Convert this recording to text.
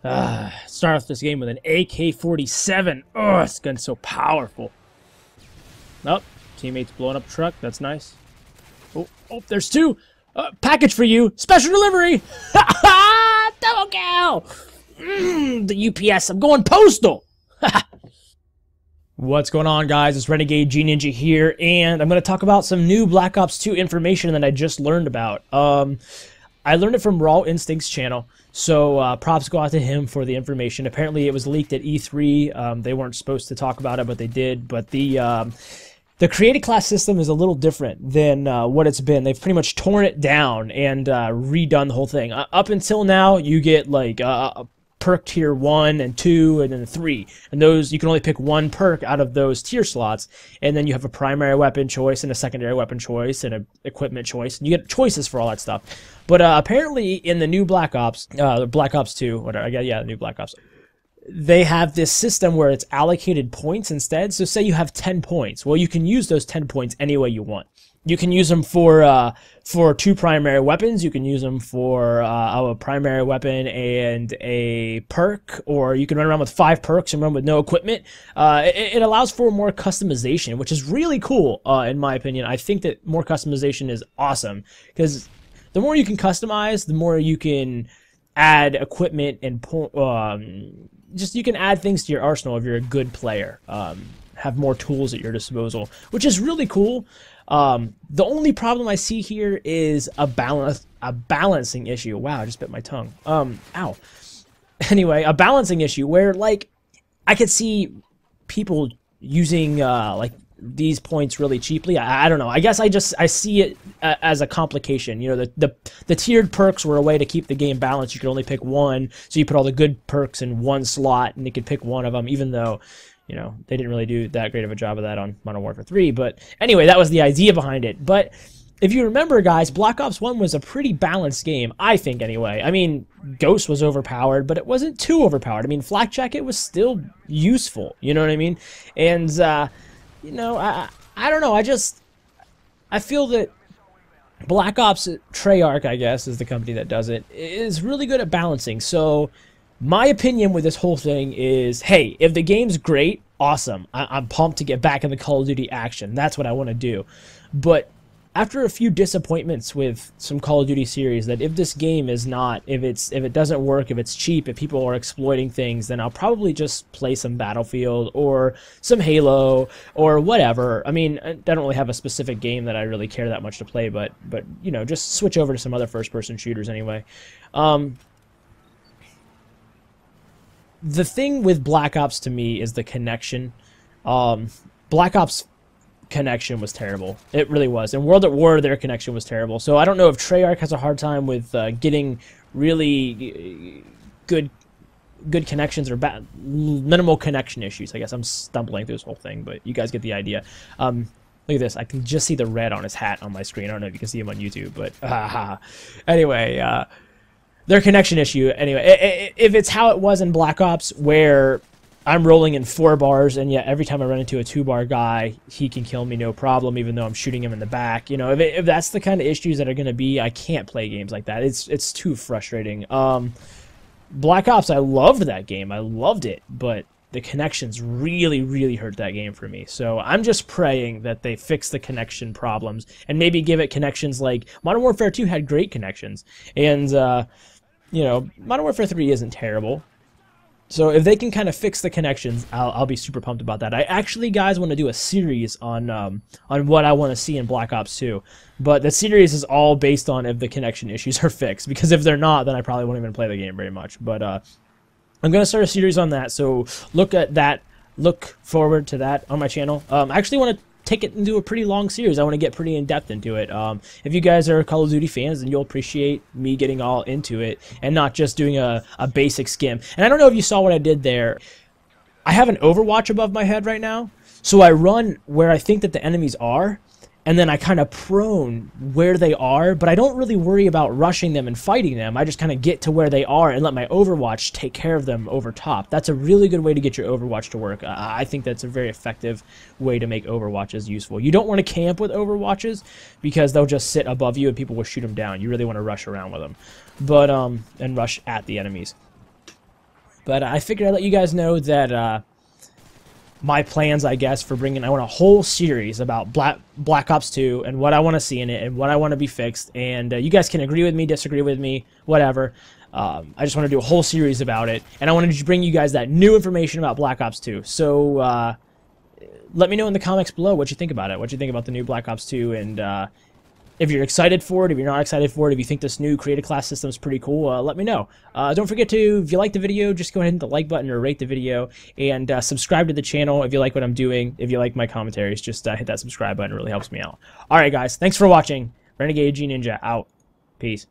Start off this game with an AK-47. Oh, this gun's so powerful. Oh, teammates blowing up a truck. That's nice. Oh, there's two. Package for you. Special delivery. Double kill. The UPS. I'm going postal. What's going on, guys? It's Renegade G Ninja here, and I'm going to talk about some new Black Ops 2 information that I just learned about. I learned it from Raw Instinct's channel, so props go out to him for the information. Apparently, it was leaked at E3. They weren't supposed to talk about it, but they did. But the created class system is a little different than what it's been. They've pretty much torn it down and redone the whole thing. Up until now, you get like perk tier 1 and 2 and then 3, and those you can only pick one perk out of those tier slots, and then you have a primary weapon choice and a secondary weapon choice and an equipment choice, and you get choices for all that stuff. But apparently in the new Black Ops 2, whatever, yeah, the new Black Ops, they have this system where it's allocated points instead. So say you have 10 points, well, you can use those 10 points any way you want. You can use them for 2 primary weapons. You can use them for a primary weapon and a perk, or you can run around with 5 perks and run with no equipment. It allows for more customization, which is really cool, in my opinion. I think that more customization is awesome, because the more you can customize, the more you can add equipment and just you can add things to your arsenal if you're a good player. Have more tools at your disposal, which is really cool. The only problem I see here is a balancing issue. Wow, I just bit my tongue. Ow. Anyway, a balancing issue where, like, I could see people using like these points really cheaply. I don't know. I guess I see it as a complication. You know, the tiered perks were a way to keep the game balanced. You could only pick one, so you put all the good perks in one slot, and you could pick one of them, even though, you know, they didn't really do that great of a job of that on Modern Warfare 3. But anyway, that was the idea behind it. But if you remember, guys, Black Ops 1 was a pretty balanced game, I think, anyway. I mean, Ghost was overpowered, but it wasn't too overpowered. I mean, Flak Jacket was still useful, you know what I mean? And, you know, I don't know, I feel that Black Ops Treyarch, I guess, is the company that does it, is really good at balancing. So my opinion with this whole thing is, hey, if the game's great, awesome. I'm pumped to get back in the Call of Duty action. That's what I want to do. But after a few disappointments with some Call of Duty series, that if this game is not, if it doesn't work, if it's cheap, if people are exploiting things, then I'll probably just play some Battlefield or some Halo or whatever. I mean, I don't really have a specific game that I really care that much to play, but you know, just switch over to some other first-person shooters anyway. The thing with Black Ops to me is the connection. Black Ops connection was terrible. It really was. In World at War, their connection was terrible. So I don't know if Treyarch has a hard time with getting really good connections or minimal connection issues. I guess I'm stumbling through this whole thing, but you guys get the idea. Look at this. I can just see the red on his hat on my screen. I don't know if you can see him on YouTube, but anyway, their connection issue, anyway, if it's how it was in Black Ops, where I'm rolling in 4 bars, and yet every time I run into a 2-bar guy, he can kill me no problem, even though I'm shooting him in the back. You know, if that's the kind of issues that are going to be, I can't play games like that. It's too frustrating. Black Ops, I loved that game. I loved it, but the connections really, really hurt that game for me. So I'm just praying that they fix the connection problems and maybe give it connections like Modern Warfare 2 had great connections, and you know, Modern Warfare 3 isn't terrible. So if they can kind of fix the connections, I'll be super pumped about that. I actually, guys, want to do a series on what I want to see in Black Ops 2. But the series is all based on if the connection issues are fixed. Because if they're not, then I probably won't even play the game very much. But I'm going to start a series on that. So look at that. Look forward to that on my channel. I actually want to take it into a pretty long series. I want to get pretty in-depth into it. If you guys are Call of Duty fans, then you'll appreciate me getting all into it and not just doing a basic skim. And I don't know if you saw what I did there. I have an Overwatch above my head right now, so I run where I think that the enemies are, and then I kind of prone where they are, but I don't really worry about rushing them and fighting them. I just kind of get to where they are and let my Overwatch take care of them over top. That's a really good way to get your Overwatch to work. I think that's a very effective way to make Overwatches useful. You don't want to camp with Overwatches because they'll just sit above you and people will shoot them down. You really want to rush around with them, but and rush at the enemies. But I figured I'd let you guys know that my plans, I guess, for bringing... I want a whole series about Black Ops 2 and what I want to see in it and what I want to be fixed. And you guys can agree with me, disagree with me, whatever. I just want to do a whole series about it. And I wanted to bring you guys that new information about Black Ops 2. So let me know in the comments below what you think about it. What you think about the new Black Ops 2. And if you're excited for it, if you're not excited for it, if you think this new creative class system is pretty cool, let me know. Don't forget to, if you like the video, just go ahead and hit the like button or rate the video. And subscribe to the channel if you like what I'm doing. If you like my commentaries, just hit that subscribe button. It really helps me out. Alright guys, thanks for watching. Renegade G Ninja out. Peace.